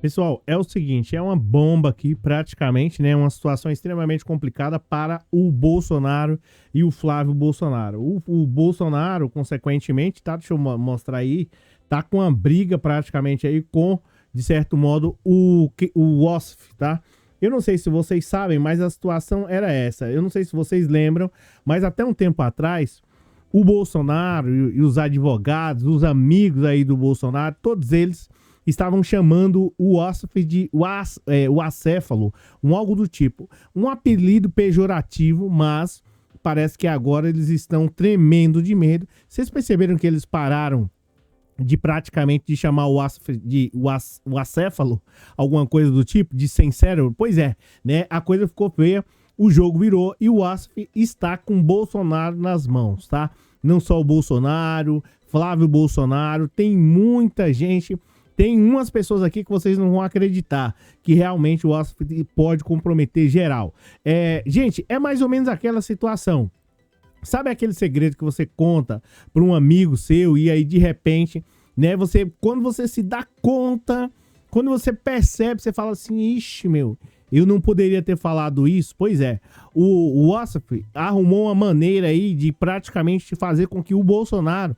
Pessoal, é o seguinte, é uma bomba aqui praticamente, né? Uma situação extremamente complicada para o Bolsonaro e o Flávio Bolsonaro. O Bolsonaro, consequentemente, tá? Deixa eu mostrar aí, tá com uma briga praticamente aí com, de certo modo, o Ossif, tá? Eu não sei se vocês sabem, mas a situação era essa. Eu não sei se vocês lembram, mas até um tempo atrás, o Bolsonaro e os advogados, os amigos aí do Bolsonaro, todos eles estavam chamando o Ossif de o acéfalo, algo do tipo. Um apelido pejorativo, mas parece que agora eles estão tremendo de medo. Vocês perceberam que eles pararam de praticamente de chamar o Ossif de o acéfalo? Alguma coisa do tipo, de sem cérebro? Pois é, né? A coisa ficou feia, o jogo virou e o Ossif está com Bolsonaro nas mãos, tá? Não só o Bolsonaro, Flávio Bolsonaro, tem muita gente. Tem umas pessoas aqui que vocês não vão acreditar que realmente o Ossif pode comprometer geral. Gente, é mais ou menos aquela situação. Sabe aquele segredo que você conta para um amigo seu e aí de repente, né, quando você se dá conta, quando você percebe, você fala assim, ixi, meu, eu não poderia ter falado isso? Pois é, o Ossif arrumou uma maneira aí de praticamente fazer com que o Bolsonaro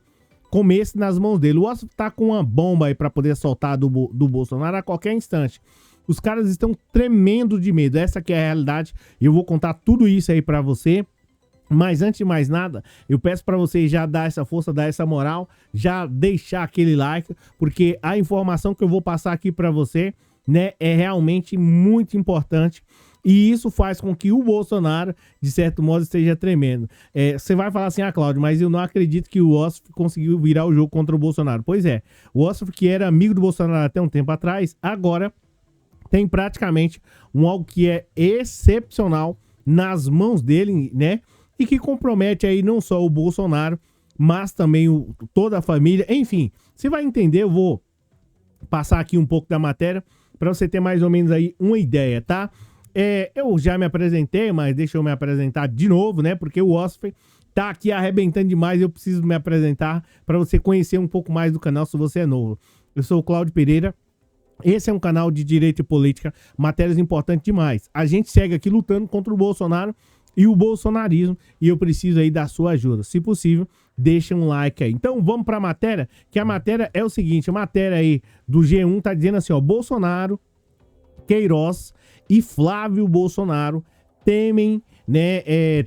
comece nas mãos dele. O Ossif tá com uma bomba aí pra poder soltar do Bolsonaro a qualquer instante. Os caras estão tremendo de medo. Essa que é a realidade. Eu vou contar tudo isso aí pra você. Mas antes de mais nada, eu peço pra você já dar essa força, dar essa moral, já deixar aquele like, porque a informação que eu vou passar aqui pra você, né, é realmente muito importante. E isso faz com que o Bolsonaro, de certo modo, esteja tremendo. Você vai falar assim, Cláudio, mas eu não acredito que o Ossif conseguiu virar o jogo contra o Bolsonaro. Pois é, o Ossif, que era amigo do Bolsonaro até um tempo atrás, agora tem praticamente algo que é excepcional nas mãos dele, né? E que compromete aí não só o Bolsonaro, mas também toda a família. Enfim, você vai entender, eu vou passar aqui um pouco da matéria para você ter mais ou menos aí uma ideia, tá? Eu já me apresentei, mas deixa eu me apresentar de novo, né? Porque o Ossif tá aqui arrebentando demais, eu preciso me apresentar para você conhecer um pouco mais do canal se você é novo. Eu sou o Cláudio Pereira, esse é um canal de direito e política, matérias importantes demais. A gente segue aqui lutando contra o Bolsonaro e o bolsonarismo e eu preciso aí da sua ajuda. Se possível, deixa um like aí. Então vamos para a matéria, que a matéria é o seguinte, a matéria aí do G1 tá dizendo assim, ó, Bolsonaro, Queiroz e Flávio Bolsonaro temem, né,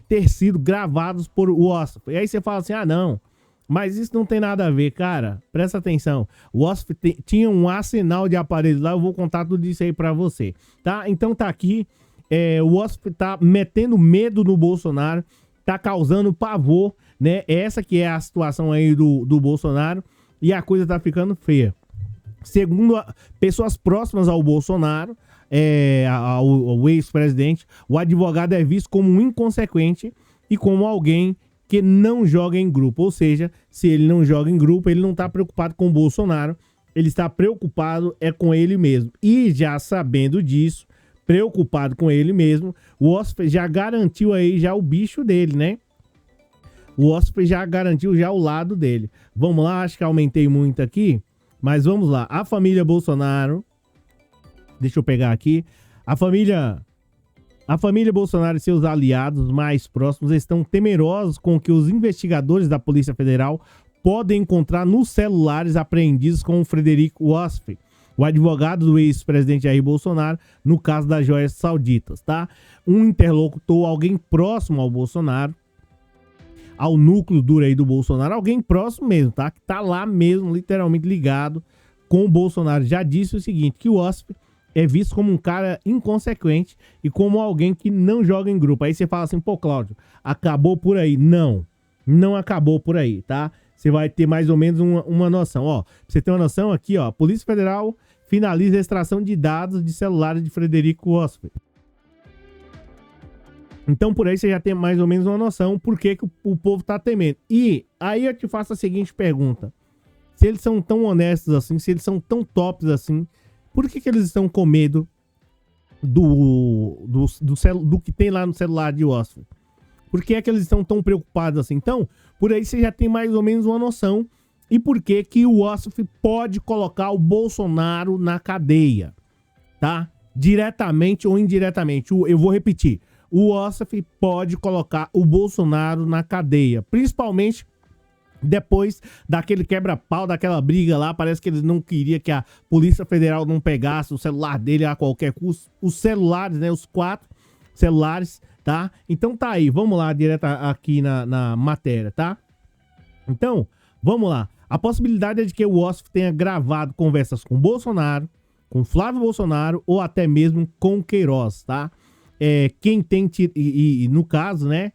ter sido gravados por o Ossif. E aí você fala assim, não, mas isso não tem nada a ver, cara. Presta atenção. O Ossif tinha um arsenal de aparelhos lá, eu vou contar tudo isso aí pra você, tá? Então tá aqui, o Ossif tá metendo medo no Bolsonaro, tá causando pavor, né? Essa que é a situação aí do Bolsonaro e a coisa tá ficando feia. Segundo pessoas próximas ao Bolsonaro, ao ex-presidente, o advogado é visto como um inconsequente e como alguém que não joga em grupo. Ou seja, se ele não joga em grupo, ele não está preocupado com o Bolsonaro, ele está preocupado com ele mesmo. E já sabendo disso, preocupado com ele mesmo, o Ossif já garantiu aí já o bicho dele, né? O Ossif já garantiu já o lado dele. Vamos lá, acho que aumentei muito aqui, mas vamos lá. A família Bolsonaro, deixa eu pegar aqui. A família Bolsonaro e seus aliados mais próximos estão temerosos com o que os investigadores da Polícia Federal podem encontrar nos celulares apreendidos com o Frederico Ossif, o advogado do ex-presidente Jair Bolsonaro, no caso das joias sauditas, tá? Um interlocutor, alguém próximo ao Bolsonaro, ao núcleo duro aí do Bolsonaro, alguém próximo mesmo, tá? Que tá lá mesmo, literalmente ligado com o Bolsonaro. Já disse o seguinte, que o Ossif é visto como um cara inconsequente e como alguém que não joga em grupo. Aí você fala assim, pô, Cláudio, acabou por aí. Não acabou por aí, tá? Você vai ter mais ou menos uma noção. Ó, pra você ter uma noção aqui, ó, Polícia Federal finaliza a extração de dados de celulares de Frederico Ossif. Então por aí você já tem mais ou menos uma noção por que o povo tá temendo. E aí eu te faço a seguinte pergunta. Se eles são tão honestos assim, se eles são tão tops assim, por que eles estão com medo do que tem lá no celular de Ossif? Por que é que eles estão tão preocupados assim? Então, por aí você já tem mais ou menos uma noção. E por que que o Ossif pode colocar o Bolsonaro na cadeia? tá? Diretamente ou indiretamente. Eu vou repetir. O Ossaf pode colocar o Bolsonaro na cadeia, principalmente depois daquele quebra-pau, daquela briga lá. Parece que eles não queriam que a Polícia Federal não pegasse o celular dele a qualquer custo. Os celulares, né? Os 4 celulares, tá? Então tá aí, vamos lá, direto aqui na matéria, tá? Então, vamos lá. A possibilidade é de que o Ossaf tenha gravado conversas com Bolsonaro, com Flávio Bolsonaro ou até mesmo com Queiroz, tá? Quem tem, no caso, né?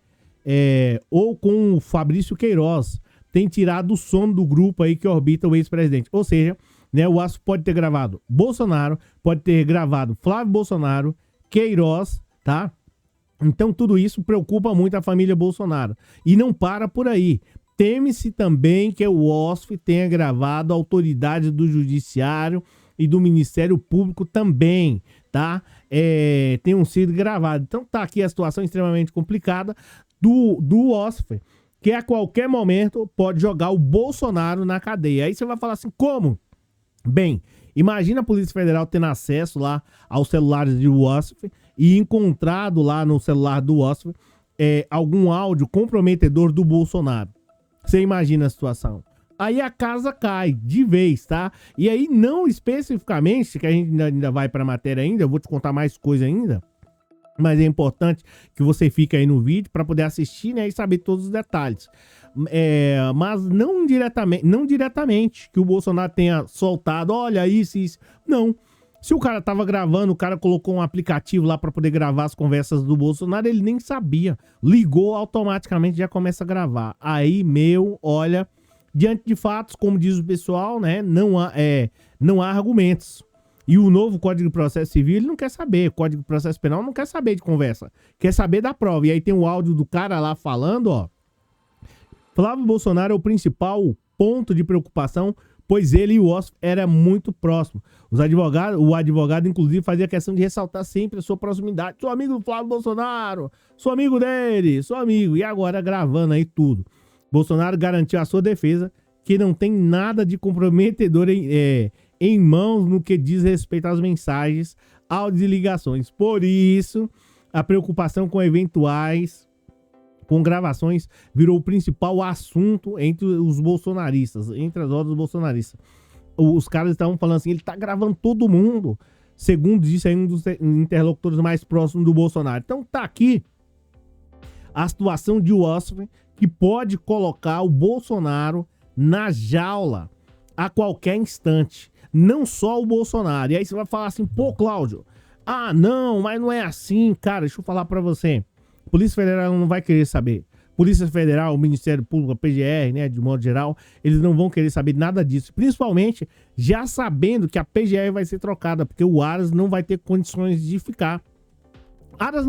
Ou com o Fabrício Queiroz, tem tirado o sono do grupo aí que orbita o ex-presidente. Ou seja, né, o Ossaf pode ter gravado Bolsonaro, pode ter gravado Flávio Bolsonaro, Queiroz, tá? Então tudo isso preocupa muito a família Bolsonaro. E não para por aí. Teme-se também que o Ossaf tenha gravado autoridades do Judiciário e do Ministério Público também, tá? Tenham sido gravados. Então tá aqui a situação extremamente complicada do Ossaf, que a qualquer momento pode jogar o Bolsonaro na cadeia. Aí você vai falar assim, como? Bem, imagina a Polícia Federal tendo acesso lá aos celulares de Ossaf e encontrado lá no celular do Ossaf algum áudio comprometedor do Bolsonaro. Você imagina a situação. Aí a casa cai de vez, tá? E aí não especificamente, que a gente ainda vai para a matéria ainda, eu vou te contar mais coisa ainda, mas é importante que você fique aí no vídeo para poder assistir, né, e saber todos os detalhes. Mas não diretamente que o Bolsonaro tenha soltado, olha isso. Não. Se o cara tava gravando, o cara colocou um aplicativo lá para poder gravar as conversas do Bolsonaro, ele nem sabia. Ligou automaticamente, já começa a gravar. Aí, olha, diante de fatos, como diz o pessoal, né, não há argumentos. E o novo Código de Processo Civil, ele não quer saber. O Código de Processo Penal não quer saber de conversa. Quer saber da prova. E aí tem o áudio do cara lá falando, ó. Flávio Bolsonaro é o principal ponto de preocupação, pois ele e o Ossaf era muito próximo. O advogado, inclusive, fazia questão de ressaltar sempre a sua proximidade. Sou amigo do Flávio Bolsonaro, sou amigo dele, sou amigo. E agora gravando aí tudo. Bolsonaro garantiu a sua defesa que não tem nada de comprometedor em mãos no que diz respeito às mensagens, áudios e ligações. Por isso, a preocupação com gravações virou o principal assunto entre os bolsonaristas, entre as rodas bolsonaristas. Os caras estavam falando assim, ele tá gravando todo mundo, segundo disse aí um dos interlocutores mais próximos do Bolsonaro. Então tá aqui a situação de Ossaf, que pode colocar o Bolsonaro na jaula a qualquer instante. Não só o Bolsonaro. E aí você vai falar assim, pô, Cláudio, não, mas não é assim. Cara, deixa eu falar pra você. A Polícia Federal não vai querer saber. Polícia Federal, o Ministério Público, a PGR, né, de modo geral, eles não vão querer saber nada disso. Principalmente já sabendo que a PGR vai ser trocada, porque o Aras não vai ter condições de ficar. Aras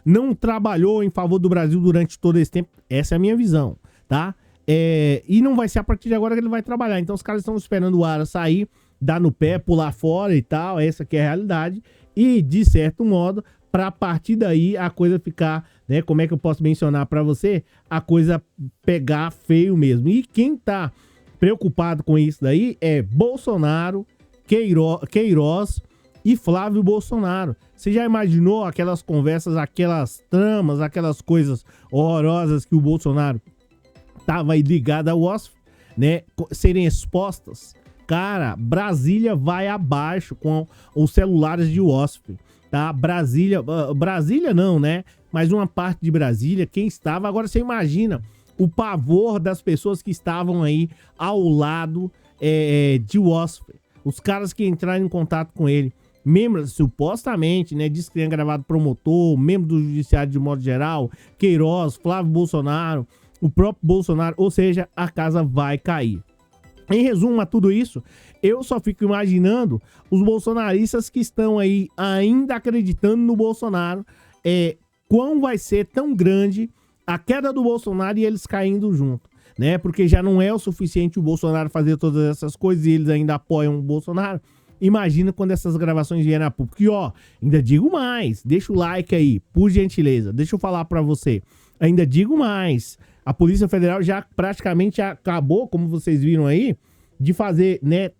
não trabalhou em favor do Brasil durante todo esse tempo. Essa é a minha visão, tá? E não vai ser a partir de agora que ele vai trabalhar. Então os caras estão esperando o Aras sair, dar no pé, pular fora e tal. Essa que é a realidade. E, de certo modo, para a partir daí a coisa ficar, né? Como é que eu posso mencionar para você? A coisa pegar feio mesmo. E quem tá preocupado com isso daí é Bolsonaro, Queiroz e Flávio Bolsonaro. Você já imaginou aquelas conversas, aquelas tramas, aquelas coisas horrorosas que o Bolsonaro tava aí ligado ao Ossaf, né? Serem expostas? Cara, Brasília vai abaixo com os celulares de Ossaf, tá? Brasília não, né? Mas uma parte de Brasília, quem estava... Agora você imagina o pavor das pessoas que estavam aí ao lado de Ossaf. Os caras que entraram em contato com ele. Membros, supostamente, né? Diz que tinha gravado promotor, membro do Judiciário de modo geral, Queiroz, Flávio Bolsonaro, o próprio Bolsonaro. Ou seja, a casa vai cair. Em resumo a tudo isso, eu só fico imaginando os bolsonaristas que estão aí ainda acreditando no Bolsonaro, quão vai ser tão grande a queda do Bolsonaro e eles caindo junto, né? Porque já não é o suficiente o Bolsonaro fazer todas essas coisas e eles ainda apoiam o Bolsonaro. Imagina quando essas gravações vierem a público. E ó, ainda digo mais, deixa o like aí, por gentileza. Deixa eu falar pra você, ainda digo mais. A Polícia Federal já praticamente acabou, como vocês viram aí, de fazer, né,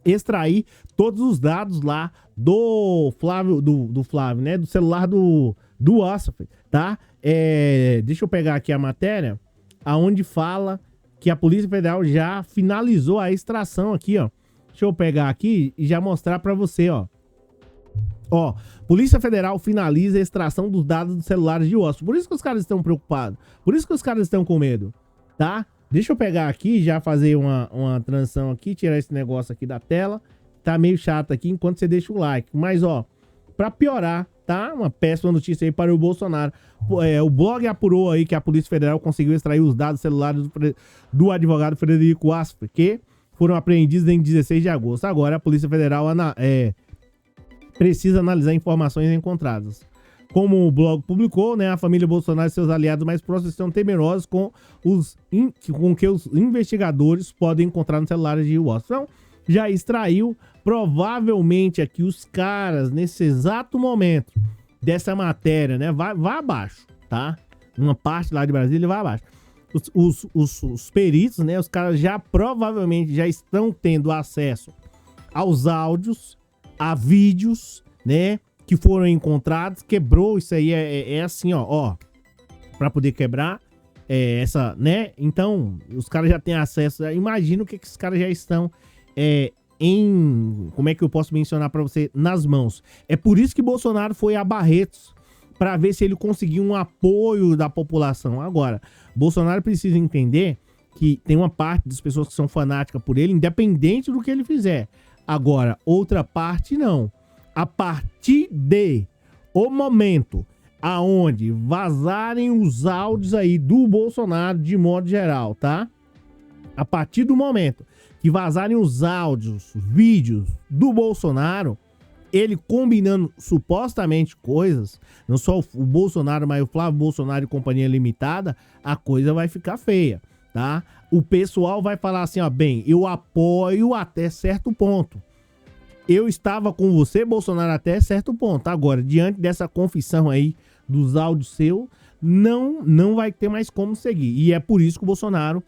extrair todos os dados lá do Flávio, do Flávio, né? Do celular do Wassef, tá? Deixa eu pegar aqui a matéria, aonde fala que a Polícia Federal já finalizou a extração aqui, ó. Deixa eu pegar aqui e já mostrar pra você, ó. Ó, Polícia Federal finaliza a extração dos dados dos celulares de Wassef. Por isso que os caras estão preocupados. Por isso que os caras estão com medo, tá? Deixa eu pegar aqui e já fazer uma transição aqui, tirar esse negócio aqui da tela. Tá meio chato aqui enquanto você deixa o like. Mas, ó, pra piorar, tá? Uma péssima notícia aí para o Bolsonaro. O blog apurou aí que a Polícia Federal conseguiu extrair os dados celulares do advogado Frederico Wassef, que foram apreendidos em 16 de agosto. Agora, a Polícia Federal precisa analisar informações encontradas. Como o blog publicou, né, a família Bolsonaro e seus aliados mais próximos estão temerosos com que os investigadores podem encontrar nos celulares de Wassef. Então, já extraiu, provavelmente aqui os caras, nesse exato momento dessa matéria, né, vai abaixo, tá? Uma parte lá de Brasília vai abaixo. Os peritos, né, os caras já provavelmente já estão tendo acesso aos áudios, a vídeos, né, que foram encontrados. Quebrou isso aí, é assim, ó, pra poder quebrar essa, né? Então, os caras já têm acesso. Imagina o que esses caras já estão como é que eu posso mencionar pra você? Nas mãos. É por isso que Bolsonaro foi a Barretos, pra ver se ele conseguiu um apoio da população. Agora, Bolsonaro precisa entender que tem uma parte das pessoas que são fanáticas por ele, independente do que ele fizer. Agora, outra parte não. A partir de o momento aonde vazarem os áudios aí do Bolsonaro de modo geral, tá? A partir do momento que vazarem os áudios, vídeos do Bolsonaro, ele combinando supostamente coisas, não só o Bolsonaro, mas o Flávio Bolsonaro e Companhia Limitada, a coisa vai ficar feia, tá? O pessoal vai falar assim, ó, bem, eu apoio até certo ponto. Eu estava com você, Bolsonaro, até certo ponto. Agora, diante dessa confissão aí dos áudios seus, não vai ter mais como seguir. E é por isso que o Bolsonaro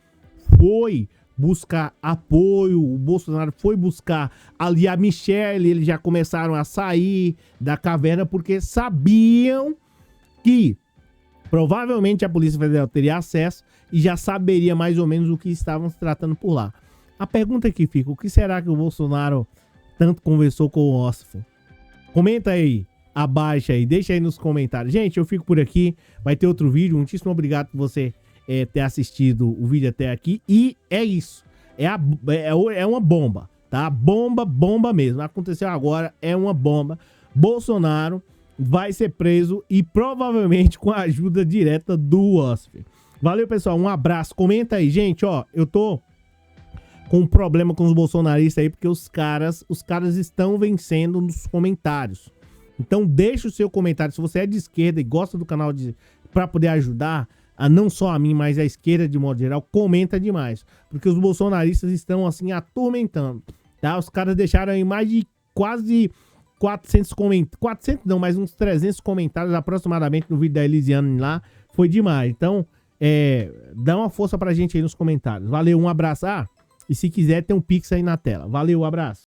foi buscar apoio, o Bolsonaro foi buscar ali a Michelle, eles já começaram a sair da caverna porque sabiam que provavelmente a Polícia Federal teria acesso e já saberia mais ou menos o que estavam se tratando por lá. A pergunta que fica, o que será que o Bolsonaro tanto conversou com o Wassef? Comenta aí abaixo aí, deixa aí nos comentários. Gente, eu fico por aqui, vai ter outro vídeo. Muitíssimo obrigado por você ter assistido o vídeo até aqui. E é isso, é uma bomba, tá? Bomba mesmo. Aconteceu agora, é uma bomba. Bolsonaro vai ser preso e provavelmente com a ajuda direta do Wassef. Valeu, pessoal, um abraço. Comenta aí, gente, ó, eu tô com um problema com os bolsonaristas aí, porque os caras estão vencendo nos comentários. Então deixa o seu comentário, se você é de esquerda e gosta do canal para poder ajudar, não só a mim, mas a esquerda de modo geral, comenta demais, porque os bolsonaristas estão assim atormentando, tá? Os caras deixaram aí mais de quase 400 comentários, 400 não, mas uns 300 comentários aproximadamente no vídeo da Elisiane lá, foi demais. Então, dá uma força pra gente aí nos comentários. Valeu, um abraço. E se quiser, tem um Pix aí na tela. Valeu, abraço.